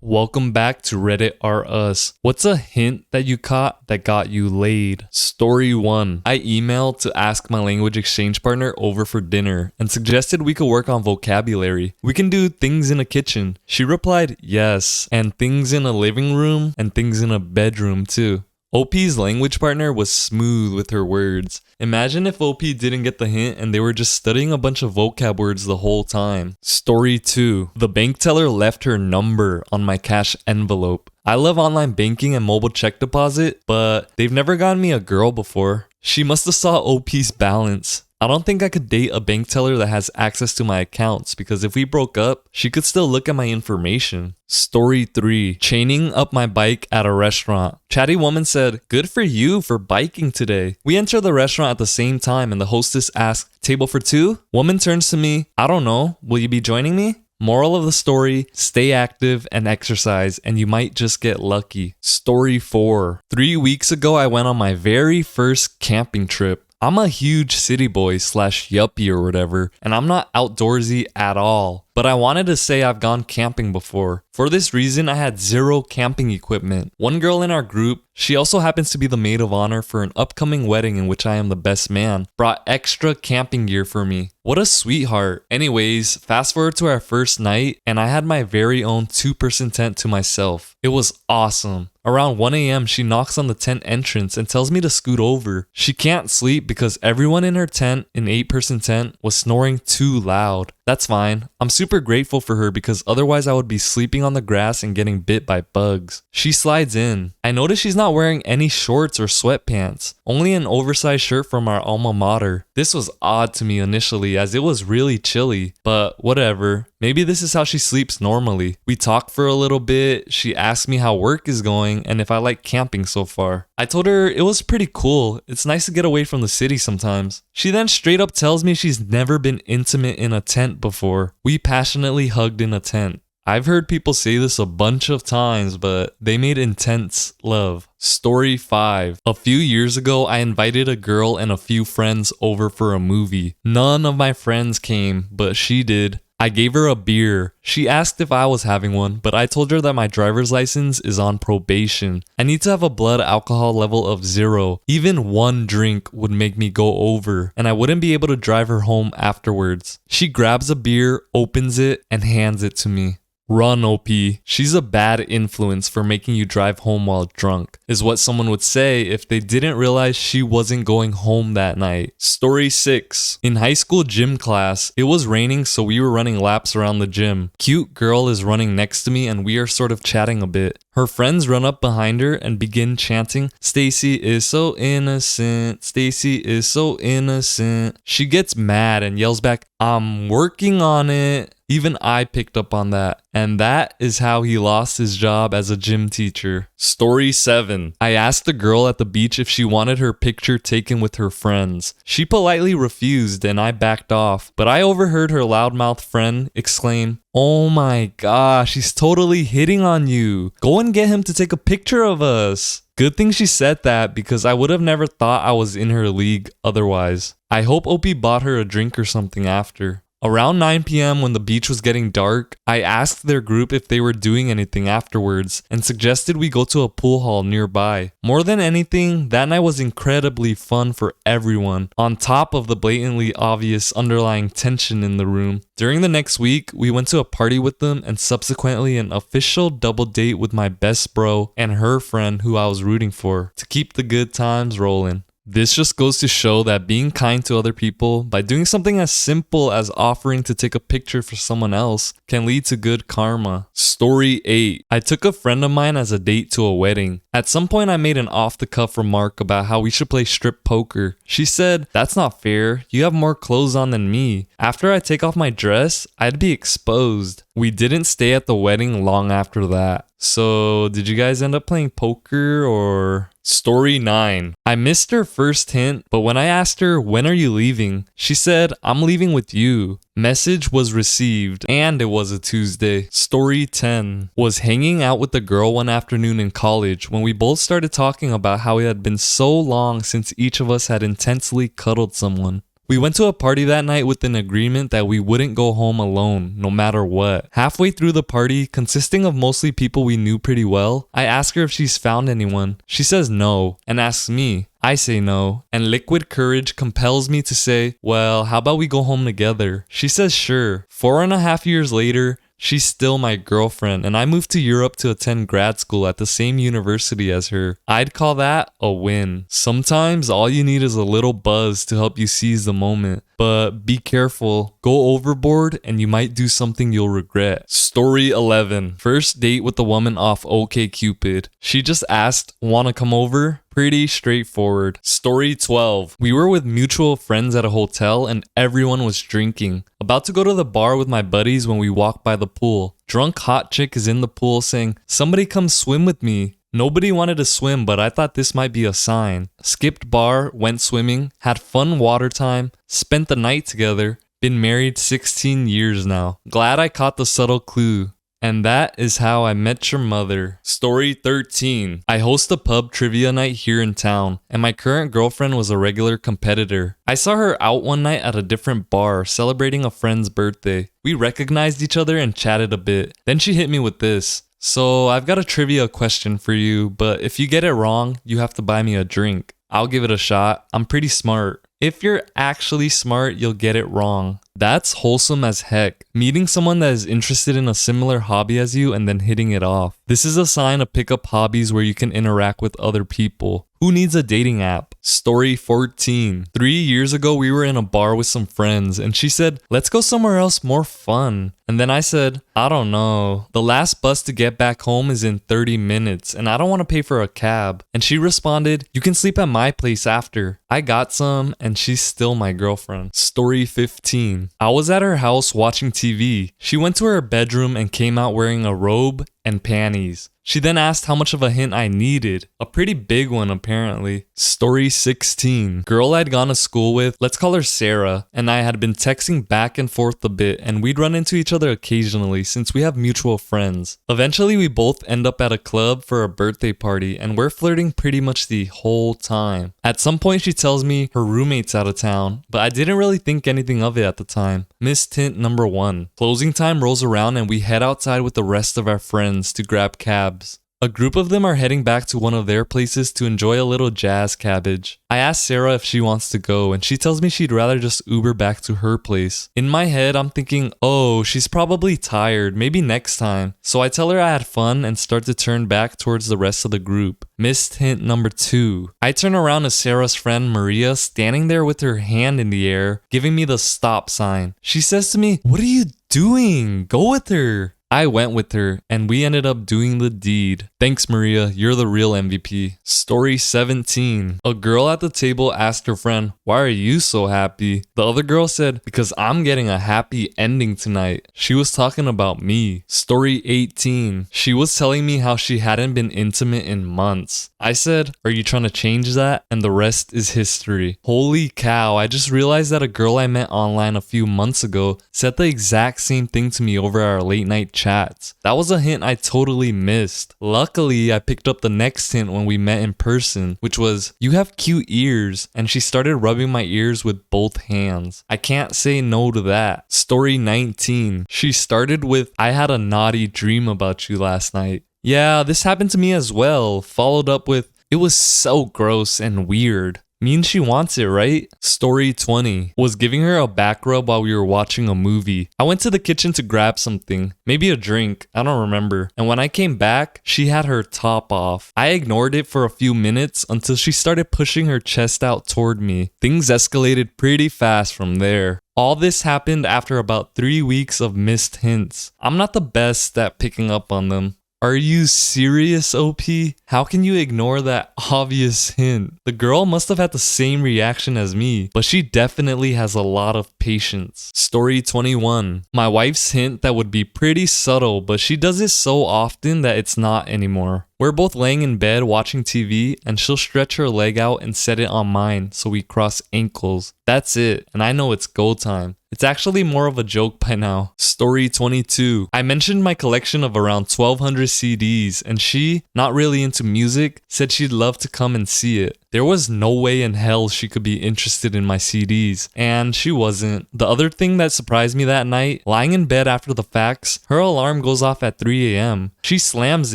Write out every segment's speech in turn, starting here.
Welcome back to Reddit R Us. What's a hint that you caught that got you laid? Story 1. I emailed to ask my language exchange partner over for dinner and suggested we could work on vocabulary. We can do things in a kitchen. She replied yes, and things in a living room and things in a bedroom too. OP's language partner was smooth with her words. Imagine if OP didn't get the hint and they were just studying a bunch of vocab words the whole time. Story 2. The bank teller left her number on my cash envelope. I love online banking and mobile check deposit, but they've never gotten me a girl before. She must have saw OP's balance. I don't think I could date a bank teller that has access to my accounts because if we broke up, she could still look at my information. Story 3. Chaining up my bike at a restaurant. Chatty woman said, "Good for you for biking today." We enter the restaurant at the same time and the hostess asks, "Table for two?" Woman turns to me, "I don't know. Will you be joining me?" Moral of the story, stay active and exercise and you might just get lucky. Story 4. 3 weeks ago, I went on my very first camping trip. I'm a huge city boy / yuppie or whatever, and I'm not outdoorsy at all. But I wanted to say I've gone camping before. For this reason, I had zero camping equipment. One girl in our group, she also happens to be the maid of honor for an upcoming wedding in which I am the best man, brought extra camping gear for me. What a sweetheart. Anyways, fast forward to our first night, and I had my very own 2-person tent to myself. It was awesome. Around 1 a.m., she knocks on the tent entrance and tells me to scoot over. She can't sleep because everyone in her tent, an 8-person tent, was snoring too loud. That's fine. I'm super grateful for her because otherwise I would be sleeping on the grass and getting bit by bugs. She slides in. I notice she's not wearing any shorts or sweatpants, only an oversized shirt from our alma mater. This was odd to me initially as it was really chilly, but whatever. Maybe this is how she sleeps normally. We talked for a little bit. She asked me how work is going and if I like camping so far. I told her it was pretty cool. It's nice to get away from the city sometimes. She then straight up tells me she's never been intimate in a tent before. We passionately hugged in a tent. I've heard people say this a bunch of times, but they made intense love. Story 5. A few years ago, I invited a girl and a few friends over for a movie. None of my friends came, but she did. I gave her a beer. She asked if I was having one, but I told her that my driver's license is on probation. I need to have a blood alcohol level of 0. Even one drink would make me go over, and I wouldn't be able to drive her home afterwards. She grabs a beer, opens it, and hands it to me. Run, OP. She's a bad influence for making you drive home while drunk, is what someone would say if they didn't realize she wasn't going home that night. Story 6. In high school gym class, it was raining, so we were running laps around the gym. Cute girl is running next to me and we are sort of chatting a bit. Her friends run up behind her and begin chanting, "Stacy is so innocent, Stacy is so innocent." She gets mad and yells back, "I'm working on it." Even I picked up on that. And that is how he lost his job as a gym teacher. Story 7. I asked the girl at the beach if she wanted her picture taken with her friends. She politely refused and I backed off. But I overheard her loudmouth friend exclaim, "Oh my gosh, he's totally hitting on you. Go and get him to take a picture of us." Good thing she said that because I would have never thought I was in her league otherwise. I hope OP bought her a drink or something after. Around 9 p.m. when the beach was getting dark, I asked their group if they were doing anything afterwards and suggested we go to a pool hall nearby. More than anything, that night was incredibly fun for everyone, on top of the blatantly obvious underlying tension in the room. During the next week, we went to a party with them and subsequently an official double date with my best bro and her friend who I was rooting for to keep the good times rolling. This just goes to show that being kind to other people by doing something as simple as offering to take a picture for someone else can lead to good karma. Story 8. I took a friend of mine as a date to a wedding. At some point I made an off-the-cuff remark about how we should play strip poker. She said, "That's not fair. You have more clothes on than me. After I take off my dress, I'd be exposed." We didn't stay at the wedding long after that. So, did you guys end up playing poker or... Story 9. I missed her first hint, but when I asked her, "When are you leaving?" she said, "I'm leaving with you." Message was received, and it was a Tuesday. Story 10. Was hanging out with a girl one afternoon in college when we both started talking about how it had been so long since each of us had intensely cuddled someone. We went to a party that night with an agreement that we wouldn't go home alone, no matter what. Halfway through the party, consisting of mostly people we knew pretty well, I ask her if she's found anyone. She says no, and asks me. I say no, and liquid courage compels me to say, well, how about we go home together? She says sure. 4.5 years later, she's still my girlfriend, and I moved to Europe to attend grad school at the same university as her. I'd call that a win. Sometimes all you need is a little buzz to help you seize the moment. But be careful, go overboard and you might do something you'll regret. Story 11. First date with the woman off OkCupid. She just asked, wanna come over? Pretty straightforward. Story 12. We were with mutual friends at a hotel and everyone was drinking. About to go to the bar with my buddies when we walk by the pool. Drunk hot chick is in the pool saying, somebody come swim with me. Nobody wanted to swim, but I thought this might be a sign. Skipped bar, went swimming, had fun water time, spent the night together, been married 16 years now. Glad I caught the subtle clue. And that is how I met your mother. Story 13. I host a pub trivia night here in town, and my current girlfriend was a regular competitor. I saw her out one night at a different bar celebrating a friend's birthday. We recognized each other and chatted a bit. Then she hit me with this. So I've got a trivia question for you, but if you get it wrong, you have to buy me a drink. I'll give it a shot. I'm pretty smart. If you're actually smart, you'll get it wrong. That's wholesome as heck. Meeting someone that is interested in a similar hobby as you and then hitting it off. This is a sign of pick up hobbies where you can interact with other people. Who needs a dating app? Story 14. 3 years ago, we were in a bar with some friends and she said, let's go somewhere else more fun. And then I said, I don't know. The last bus to get back home is in 30 minutes and I don't want to pay for a cab. And she responded, you can sleep at my place after. I got some and she's still my girlfriend. Story 15. I was at her house watching TV. She went to her bedroom and came out wearing a robe and panties. She then asked how much of a hint I needed. A pretty big one apparently. Story 16. Girl I'd gone to school with, let's call her Sarah, and I had been texting back and forth a bit and we'd run into each other occasionally since we have mutual friends. Eventually we both end up at a club for a birthday party and we're flirting pretty much the whole time. At some point she tells me her roommate's out of town, but I didn't really think anything of it at the time. Missed hint number 1. Closing time rolls around and we head outside with the rest of our friends to grab cabs. A group of them are heading back to one of their places to enjoy a little jazz cabbage. I ask Sarah if she wants to go and she tells me she'd rather just Uber back to her place. In my head, I'm thinking, oh, she's probably tired, maybe next time. So I tell her I had fun and start to turn back towards the rest of the group. Missed hint number 2. I turn around to Sarah's friend Maria standing there with her hand in the air, giving me the stop sign. She says to me, what are you doing? Go with her. I went with her, and we ended up doing the deed. Thanks, Maria. You're the real MVP. Story 17. A girl at the table asked her friend, why are you so happy? The other girl said, because I'm getting a happy ending tonight. She was talking about me. Story 18. She was telling me how she hadn't been intimate in months. I said, are you trying to change that? And the rest is history. Holy cow, I just realized that a girl I met online a few months ago said the exact same thing to me over our late night chats. That was a hint I totally missed. Luckily, I picked up the next hint when we met in person, which was, you have cute ears, and she started rubbing my ears with both hands. I can't say no to that. Story 19. She started with, I had a naughty dream about you last night. Yeah, this happened to me as well. Followed up with, it was so gross and weird. Means she wants it, right? Story 20. Was giving her a back rub while we were watching a movie. I went to the kitchen to grab something, maybe a drink, I don't remember. And when I came back, she had her top off. I ignored it for a few minutes until she started pushing her chest out toward me. Things escalated pretty fast from there. All this happened after about 3 weeks of missed hints. I'm not the best at picking up on them. Are you serious, OP? How can you ignore that obvious hint? The girl must have had the same reaction as me, but she definitely has a lot of patience. Story 21. My wife's hint that would be pretty subtle, but she does it so often that it's not anymore. We're both laying in bed watching TV and she'll stretch her leg out and set it on mine so we cross ankles. That's it, and I know it's go time. It's actually more of a joke by now. Story 22. I mentioned my collection of around 1200 CDs, and she, not really into music, said she'd love to come and see it. There was no way in hell she could be interested in my CDs, and she wasn't. The other thing that surprised me that night, lying in bed after the facts, her alarm goes off at 3 a.m. She slams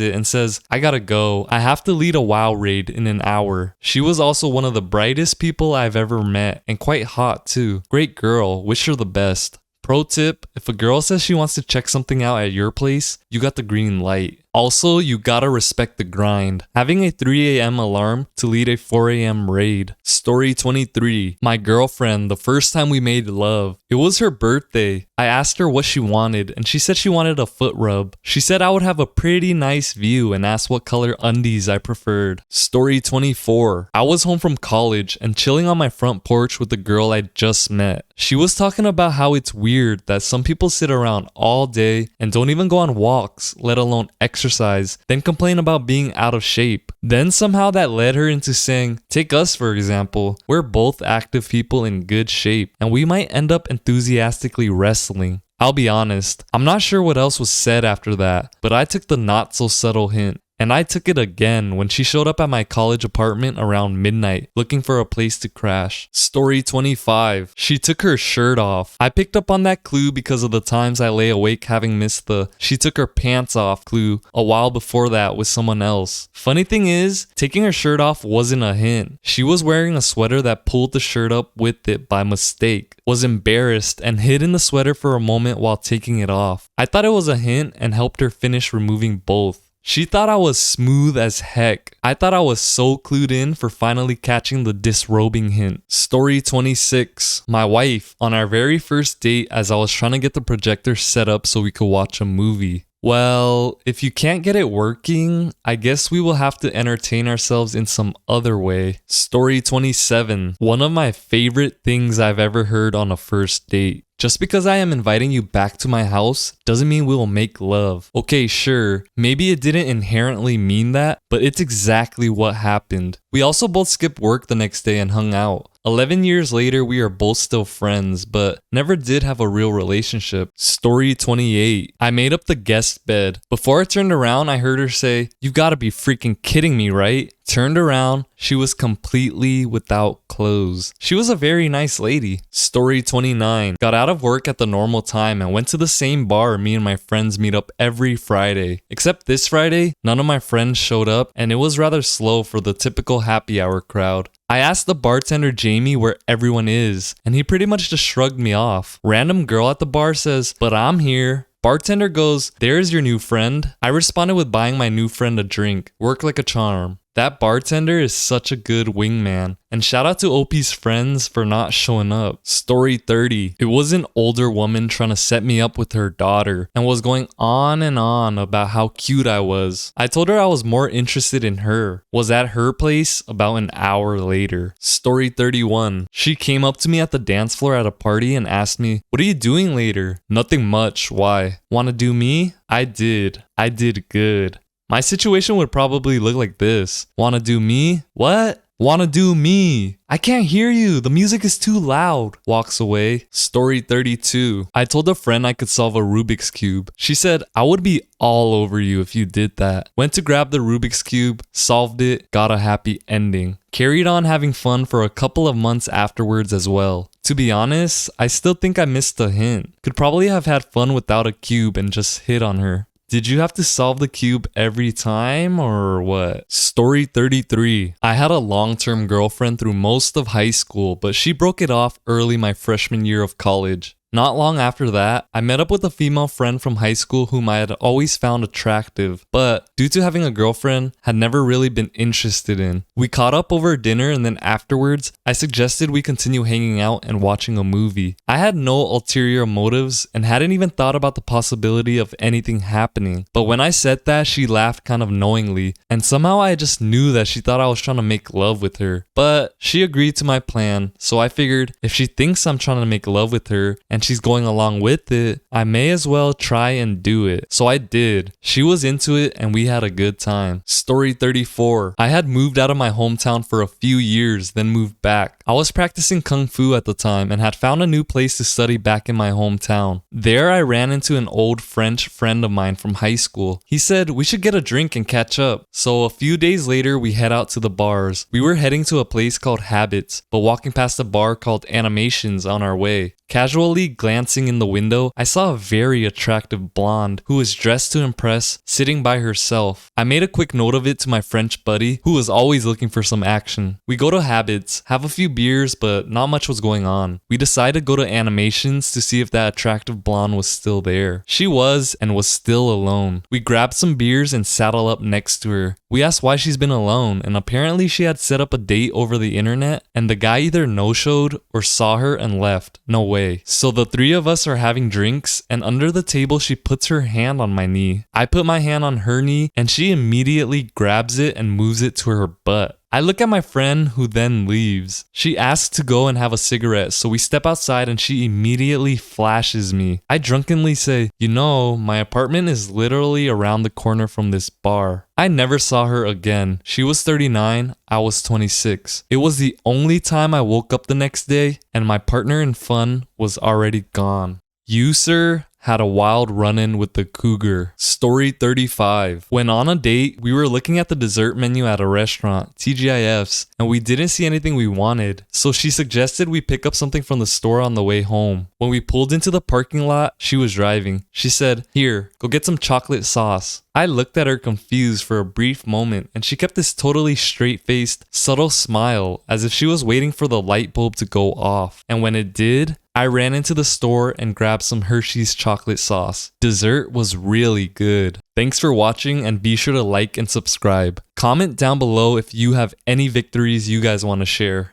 it and says, I gotta go. I have to lead a WoW raid in an hour. She was also one of the brightest people I've ever met, and quite hot too. Great girl, wish her the best. Pro tip, if a girl says she wants to check something out at your place, you got the green light. Also, you gotta respect the grind. Having a 3 a.m. alarm to lead a 4 a.m. raid. Story 23. My girlfriend, the first time we made love. It was her birthday. I asked her what she wanted, and she said she wanted a foot rub. She said I would have a pretty nice view and asked what color undies I preferred. Story 24. I was home from college and chilling on my front porch with the girl I just met. She was talking about how it's weird that some people sit around all day and don't even go on walks, let alone exercise, then complain about being out of shape. Then somehow that led her into saying, take us for example, we're both active people in good shape, and we might end up enthusiastically wrestling. I'll be honest, I'm not sure what else was said after that, but I took the not so subtle hint. And I took it again when she showed up at my college apartment around midnight looking for a place to crash. Story 25. She took her shirt off. I picked up on that clue because of the times I lay awake having missed the she took her pants off clue a while before that with someone else. Funny thing is, taking her shirt off wasn't a hint. She was wearing a sweater that pulled the shirt up with it by mistake, was embarrassed, and hid in the sweater for a moment while taking it off. I thought it was a hint and helped her finish removing both. She thought I was smooth as heck. I thought I was so clued in for finally catching the disrobing hint. Story 26. My wife, on our very first date as I was trying to get the projector set up so we could watch a movie. Well, if you can't get it working, I guess we will have to entertain ourselves in some other way. Story 27. One of my favorite things I've ever heard on a first date. Just because I am inviting you back to my house doesn't mean we will make love. Okay, sure, maybe it didn't inherently mean that, but it's exactly what happened. We also both skipped work the next day and hung out. 11 years later, we are both still friends, but never did have a real relationship. Story 28. I made up the guest bed. Before I turned around, I heard her say, "You've got to be freaking kidding me, right?" Turned around, she was completely without clothes. She was a very nice lady. Story 29. Got out of work at the normal time and went to the same bar me and my friends meet up every Friday. Except this Friday, none of my friends showed up and it was rather slow for the typical happy hour crowd. I asked the bartender Jamie where everyone is, and he pretty much just shrugged me off. Random girl at the bar says, "But I'm here." Bartender goes, "There's your new friend." I responded with buying my new friend a drink. Worked like a charm. That bartender is such a good wingman. And shout out to OP's friends for not showing up. Story 30. It was an older woman trying to set me up with her daughter and was going on and on about how cute I was. I told her I was more interested in her. Was at her place about an hour later. Story 31. She came up to me at the dance floor at a party and asked me, "What are you doing later?" "Nothing much. Why?" "Wanna do me?" I did. I did good. My situation would probably look like this. "Wanna do me?" "What?" "Wanna do me?" "I can't hear you. The music is too loud." Walks away. Story 32. I told a friend I could solve a Rubik's Cube. She said, "I would be all over you if you did that." Went to grab the Rubik's Cube, solved it, got a happy ending. Carried on having fun for a couple of months afterwards as well. To be honest, I still think I missed the hint. Could probably have had fun without a cube and just hit on her. Did you have to solve the cube every time or what? Story 33. I had a long-term girlfriend through most of high school, but she broke it off early my freshman year of college. Not long after that, I met up with a female friend from high school whom I had always found attractive, but due to having a girlfriend, had never really been interested in. We caught up over dinner and then afterwards, I suggested we continue hanging out and watching a movie. I had no ulterior motives and hadn't even thought about the possibility of anything happening, but when I said that, she laughed kind of knowingly, and somehow I just knew that she thought I was trying to make love with her. But she agreed to my plan, so I figured if she thinks I'm trying to make love with her and she's going along with it, I may as well try and do it. So I did. She was into it and we had a good time. Story 34. I had moved out of my hometown for a few years, then moved back. I was practicing kung fu at the time and had found a new place to study back in my hometown. There I ran into an old French friend of mine from high school. He said we should get a drink and catch up. So a few days later we head out to the bars. We were heading to a place called Habits, but walking past a bar called Animations on our way. Casually glancing in the window, I saw a very attractive blonde who was dressed to impress, sitting by herself. I made a quick note of it to my French buddy, who was always looking for some action. We go to Habits, have a few beers, but not much was going on. We decided to go to Animations to see if that attractive blonde was still there. She was, and was still alone. We grabbed some beers and saddled up next to her. We asked why she's been alone, and apparently she had set up a date over the internet, and the guy either no-showed or saw her and left. No way. So the three of us are having drinks, and under the table she puts her hand on my knee. I put my hand on her knee, and she immediately grabs it and moves it to her butt. I look at my friend, who then leaves. She asks to go and have a cigarette, so we step outside and she immediately flashes me. I drunkenly say, "You know, my apartment is literally around the corner from this bar." I never saw her again. She was 39, I was 26. It was the only time I woke up the next day, and my partner in fun was already gone. You, sir, had a wild run-in with the cougar. Story 35. When on a date, we were looking at the dessert menu at a restaurant, TGIF's, and we didn't see anything we wanted. So she suggested we pick up something from the store on the way home. When we pulled into the parking lot, she was driving. She said, "Here, go get some chocolate sauce." I looked at her confused for a brief moment, and she kept this totally straight-faced, subtle smile as if she was waiting for the light bulb to go off. And when it did, I ran into the store and grabbed some Hershey's chocolate sauce. Dessert was really good. Thanks for watching, and be sure to like and subscribe. Comment down below if you have any victories you guys want to share.